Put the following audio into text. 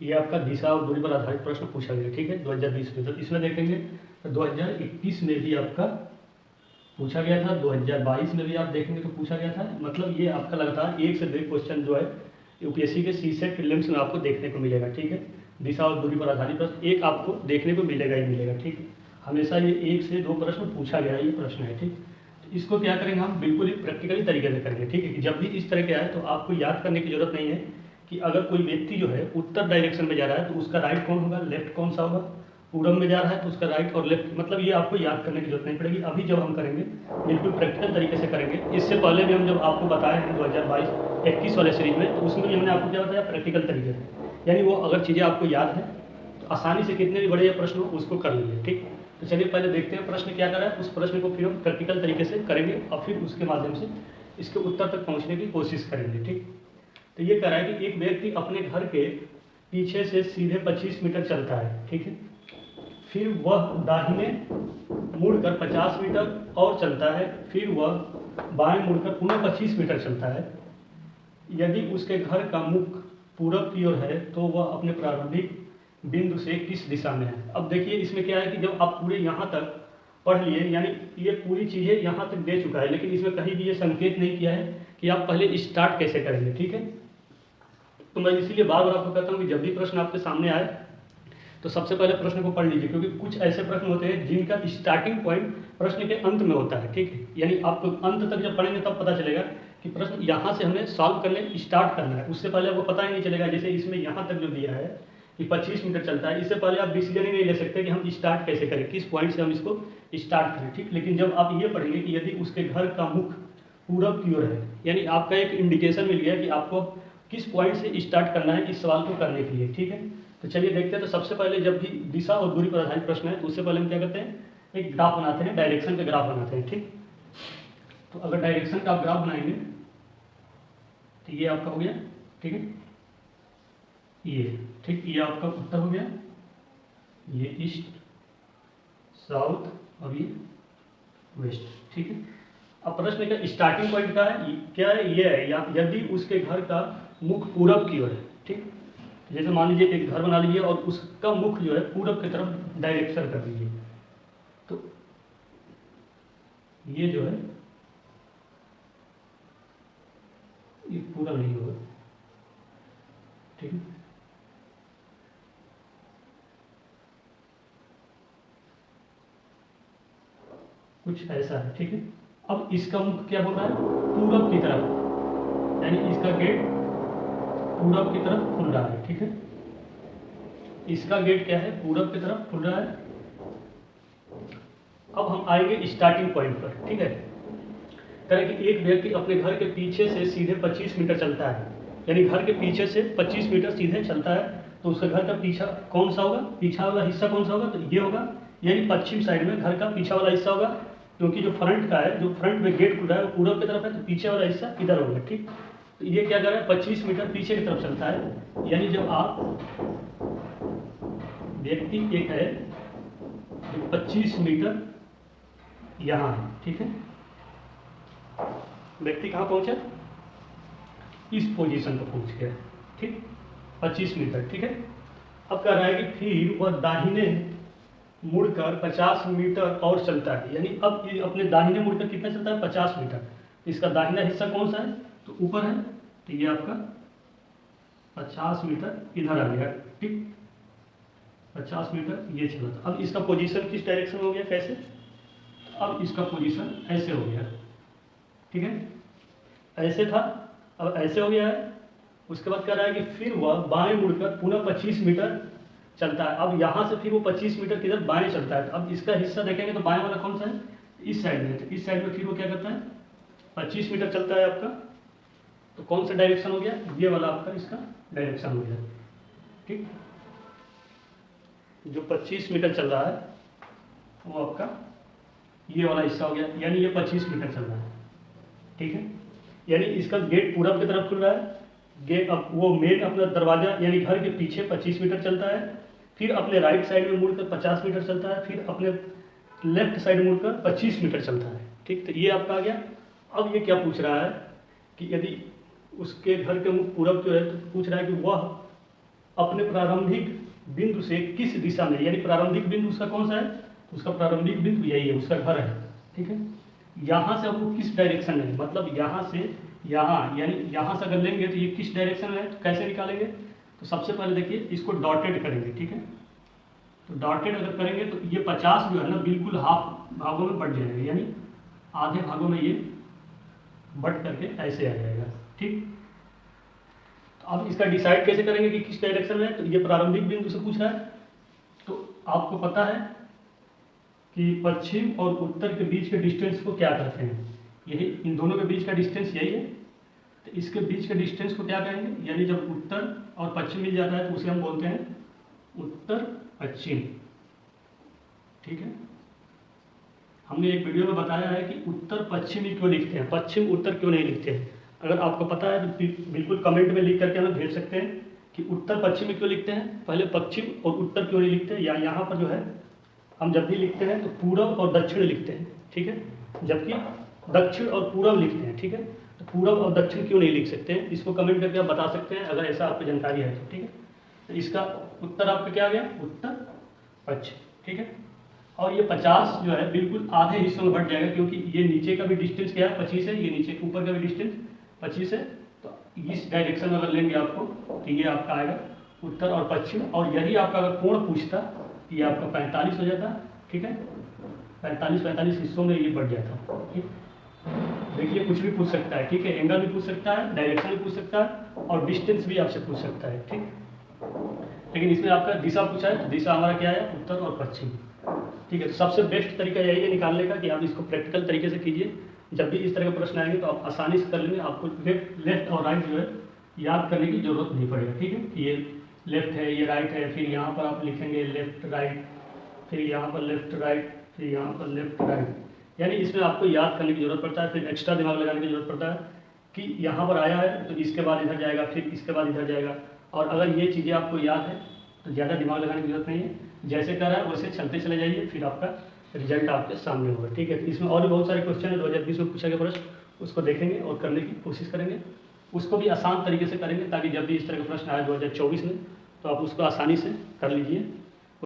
ये आपका दिशा और दूरी पर आधारित प्रश्न पूछा गया, ठीक है, 2020 में। तो इसमें देखेंगे तो 2021 में भी आपका पूछा गया था, 2022 में भी आप देखेंगे तो पूछा गया था। मतलब ये आपका लगातार 1 से 2 क्वेश्चन जो है यूपीएससी के सीसेट प्रीलिम्स में आपको देखने को मिलेगा, ठीक है। दिशा और दूरी पर आधारित प्रश्न एक आपको देखने को मिलेगा ही मिलेगा, ठीक है। हमेशा ये 1 से 2 प्रश्न पूछा गया ये प्रश्न है, ठीक। तो इसको क्या करेंगे हम, बिल्कुल ही प्रैक्टिकली तरीके से करेंगे, ठीक है। कि जब भी इस तरह के आए तो आपको याद करने की जरूरत नहीं है कि अगर कोई व्यक्ति जो है उत्तर डायरेक्शन में जा रहा है तो उसका राइट कौन होगा, लेफ्ट कौन सा होगा, पूरब में जा रहा है तो उसका राइट और लेफ्ट, मतलब ये आपको याद करने की जरूरत नहीं पड़ेगी। अभी जब हम करेंगे बिल्कुल प्रैक्टिकल तरीके से करेंगे। इससे पहले भी हम जब आपको बताए हैं 2022-21 वाले सीरीज में, तो उसमें भी हमने आपको क्या बताया, प्रैक्टिकल तरीके से। यानी वो अगर चीज़ें आपको याद है तो आसानी से कितने भी बड़े ये प्रश्न हो उसको कर लीजिए, ठीक। तो चलिए पहले देखते हैं प्रश्न क्या करा है, उस प्रश्न को फिर हम प्रैक्टिकल तरीके से करेंगे और फिर उसके माध्यम से इसके उत्तर तक पहुँचने की कोशिश करेंगे, ठीक। तो ये कह रहा है कि एक व्यक्ति अपने घर के पीछे से सीधे 25 मीटर चलता है, ठीक है। फिर वह दाहिने मुड़कर 50 मीटर और चलता है, फिर वह बाएं मुड़कर पुनः 25 मीटर चलता है। यदि उसके घर का मुख पूरब की ओर है तो वह अपने प्रारंभिक बिंदु से किस दिशा में है। अब देखिए इसमें क्या है कि जब आप पूरे यहाँ तक पढ़ लिए, यानी ये पूरी चीज़ें यहाँ तक दे चुका है, लेकिन इसमें कहीं भी ये संकेत नहीं किया है कि आप पहले स्टार्ट कैसे करेंगे, ठीक है। तो मैं इसीलिए बार बार आपको कहता हूँ कि जब भी प्रश्न आपके सामने आए तो सबसे पहले प्रश्न को पढ़ लीजिए, क्योंकि कुछ ऐसे प्रश्न होते हैं जिनका स्टार्टिंग पॉइंट प्रश्न के अंत में होता है, ठीक है। यानी आपको अंत तक जब पढ़ेंगे तब पता चलेगा कि प्रश्न यहाँ से हमें सॉल्व करने स्टार्ट करना है, उससे पहले आपको पता ही नहीं चलेगा। जैसे इसमें यहाँ तक जो दिया है कि 25 मीटर चलता है, इससे पहले आप डिसीजन ही नहीं ले सकते कि हम स्टार्ट कैसे करें, किस पॉइंट से हम इसको स्टार्ट करें, ठीक। लेकिन जब आप ये पढ़ेंगे कि यदि उसके घर का मुख पूरब की ओर है, यानी आपका एक इंडिकेशन मिल गया कि आपको किस पॉइंट से स्टार्ट करना है इस सवाल को करने के लिए, ठीक है। तो चलिए देखते हैं। तो सबसे पहले जब भी दिशा और दूरी पर आधारित प्रश्न है तो उससे पहले हम क्या करते हैं, एक ग्राफ बनाते हैं, डायरेक्शन का ग्राफ बनाते हैं, ठीक। तो अगर डायरेक्शन का आप ग्राफ बनाएंगे तो ये आपका हो गया, ठीक है, ये ठीक, ये आपका उत्तर हो गया, ये ईस्ट साउथ और ये वेस्ट, ठीक है। अब प्रश्न का स्टार्टिंग पॉइंट का है क्या है, ये है यदि उसके घर का मुख पूरब की ओर है, ठीक। जैसे मान लीजिए एक घर बना लीजिए और उसका मुख जो है पूरब की तरफ डायरेक्शन कर दीजिए, तो ये जो है ये पूरा नहीं होगा, ठीक है। कुछ ऐसा है, ठीक है। अब इसका मुख क्या हो रहा है, पूरब की तरफ, यानी इसका गेट पूरब की तरफ खुल रहा है, ठीक है। इसका गेट क्या है, पूरब की तरफ खुल रहा है। अब हम आएंगे स्टार्टिंग पॉइंट पर, ठीक है। करें कि एक व्यक्ति अपने घर के पीछे से सीधे 25 मीटर चलता है, यानी घर के पीछे से 25 मीटर सीधे चलता है, तो उसका घर का पीछा कौन सा होगा, पीछा वाला हिस्सा कौन सा होगा, तो ये होगा, यानी पश्चिम साइड में घर का पीछा वाला हिस्सा होगा। क्योंकि जो फ्रंट का है, जो फ्रंट में गेट खुल रहा है वो पूरब की तरफ है, तो पीछे वाला हिस्सा इधर होगा, ठीक। तो ये क्या कर रहा है, 25 मीटर पीछे की तरफ चलता है। यानी जब आप व्यक्ति एक है जो 25 मीटर यहाँ है, ठीक है, व्यक्ति कहाँ पहुंचा, इस पोजीशन पर पहुंच गया, ठीक, 25 मीटर, ठीक है। अब कह रहा है कि फिर वह दाहिने मुड़कर 50 मीटर और चलता है, यानी अब ये अपने दाहिने मुड़कर कितना चलता है, 50 मीटर। इसका दाहिना हिस्सा कौन सा है, तो ऊपर है, तो ये आपका 50 मीटर इधर आ गया, ठीक, 50 मीटर ये चला था। अब इसका पोजीशन किस डायरेक्शन में हो गया, कैसे, अब इसका पोजीशन ऐसे हो गया, ठीक है, ऐसे था, अब ऐसे हो गया है। उसके बाद कह रहा है कि फिर वह बाएं मुड़कर पुनः 25 मीटर चलता है। अब यहाँ से फिर वो 25 मीटर किधर, बाएं चलता है। अब इसका हिस्सा देखेंगे तो बाएं वाला कौन सा है, इस साइड में, तो इस साइड में फिर वो क्या करता है, 25 मीटर चलता है आपका। तो कौन सा डायरेक्शन हो गया, ये वाला आपका इसका डायरेक्शन हो गया, ठीक। जो 25 मीटर चल रहा है वो आपका ये वाला हिस्सा हो गया, यानी ये 25 मीटर चल रहा है, ठीक है। यानी इसका गेट पूरब की तरफ खुल रहा है, गेट अब वो मेन अपना दरवाजा यानी घर के पीछे 25 मीटर चलता है, फिर अपने राइट साइड में मुड़कर 50 मीटर चलता है, फिर अपने लेफ्ट साइड मुड़कर 25 मीटर चलता है, ठीक। तो ये आपका आ गया। अब ये क्या पूछ रहा है कि यदि उसके घर के मुख पूरब जो है, तो पूछ रहा है कि वह अपने प्रारंभिक बिंदु से किस दिशा में, यानी प्रारंभिक बिंदु उसका कौन सा है, उसका प्रारंभिक बिंदु यही है, उसका घर है, ठीक है। यहाँ से अब वो किस डायरेक्शन में है, मतलब यहाँ से यहाँ, यानी यहाँ से अगर लेंगे तो ये किस डायरेक्शन में है, तो कैसे निकालेंगे, तो सबसे पहले देखिए इसको डॉटेड करेंगे, ठीक है। तो डॉटेड अगर करेंगे तो ये 50 जो है ना बिल्कुल हाफ भागों में बढ़ जाएगा, यानी आधे भागों में ये बढ़ करके ऐसे आ जाएगा, ठीक। तो अब इसका डिसाइड कैसे करेंगे कि किस डायरेक्शन में है, तो ये प्रारंभिक बिंदु से पूछ रहा है, तो आपको पता है कि पश्चिम और उत्तर के बीच के डिस्टेंस को क्या कहते हैं, यही इन दोनों के बीच का डिस्टेंस यही है, तो इसके बीच के डिस्टेंस को क्या कहेंगे, यानी जब उत्तर और पश्चिम मिल जाता है तो उसे हम बोलते हैं उत्तर पश्चिम, ठीक है। हमने एक वीडियो में बताया है कि उत्तर पश्चिम ही क्यों लिखते हैं, पश्चिम उत्तर क्यों नहीं लिखते हैं। अगर आपको पता है तो बिल्कुल कमेंट में लिख करके हमें भेज सकते हैं कि उत्तर पश्चिम क्यों लिखते हैं, पहले पश्चिम और उत्तर क्यों नहीं लिखते, या यहाँ पर जो है हम जब भी लिखते हैं तो पूरब और दक्षिण लिखते हैं, ठीक है, जबकि दक्षिण और पूरब लिखते हैं, ठीक है। तो पूरब और दक्षिण क्यों नहीं लिख सकते हैं, इसको कमेंट करके आप बता सकते हैं अगर ऐसा आपको जानकारी है तो, ठीक है। तो इसका उत्तर आपका क्या आ गया, उत्तर पश्चिम, ठीक है। और ये 50 जो है बिल्कुल आधे हिस्सों में बढ़ जाएगा, क्योंकि ये नीचे का भी डिस्टेंस क्या है 25 है, ये नीचे ऊपर का भी डिस्टेंस 25 है, तो इस डायरेक्शन में अगर लेंगे आपको तो ये आपका आएगा उत्तर और पश्चिम, और यही आपका अगर कोण पूछता ये आपका 45 हो जाता, ठीक है, 45 हिस्सों में ये बढ़ जाता, ठीक। देखिए कुछ भी पूछ सकता है, ठीक है, एंगल भी पूछ सकता है, डायरेक्शन भी पूछ सकता है, और डिस्टेंस भी आपसे पूछ सकता है, ठीक। लेकिन इसमें आपका दिशा पूछा है, तो दिशा हमारा क्या है, उत्तर और पश्चिम, ठीक है। तो सबसे बेस्ट तरीका यही है निकालने का कि आप इसको प्रैक्टिकल तरीके से कीजिए, जब भी इस तरह के प्रश्न आएंगे तो आप आसानी से कर लेंगे, आपको लेफ्ट और राइट जो है याद करने की जरूरत नहीं पड़ेगा, ठीक है, कि ये लेफ्ट है ये राइट है, फिर यहाँ पर आप लिखेंगे लेफ्ट राइट, फिर यहाँ पर लेफ्ट राइट, फिर यहाँ पर लेफ्ट राइट, यानी इसमें आपको याद करने की जरूरत पड़ता है, फिर एक्स्ट्रा दिमाग लगाने की जरूरत पड़ता है कि यहाँ पर आया है तो इसके बाद इधर जाएगा, फिर इसके बाद इधर जाएगा, और अगर ये चीज़ें आपको याद है तो ज़्यादा दिमाग लगाने की जरूरत नहीं है, जैसे कर रहा है वैसे चलते चले जाइए, फिर आपका रिजल्ट आपके सामने होगा, ठीक है। तो इसमें और भी बहुत सारे क्वेश्चन है 2020 में पूछा गया प्रश्न, उसको देखेंगे और करने की कोशिश करेंगे, उसको भी आसान तरीके से करेंगे ताकि जब भी इस तरह का प्रश्न आए 2024 में तो आप उसको आसानी से कर लीजिए।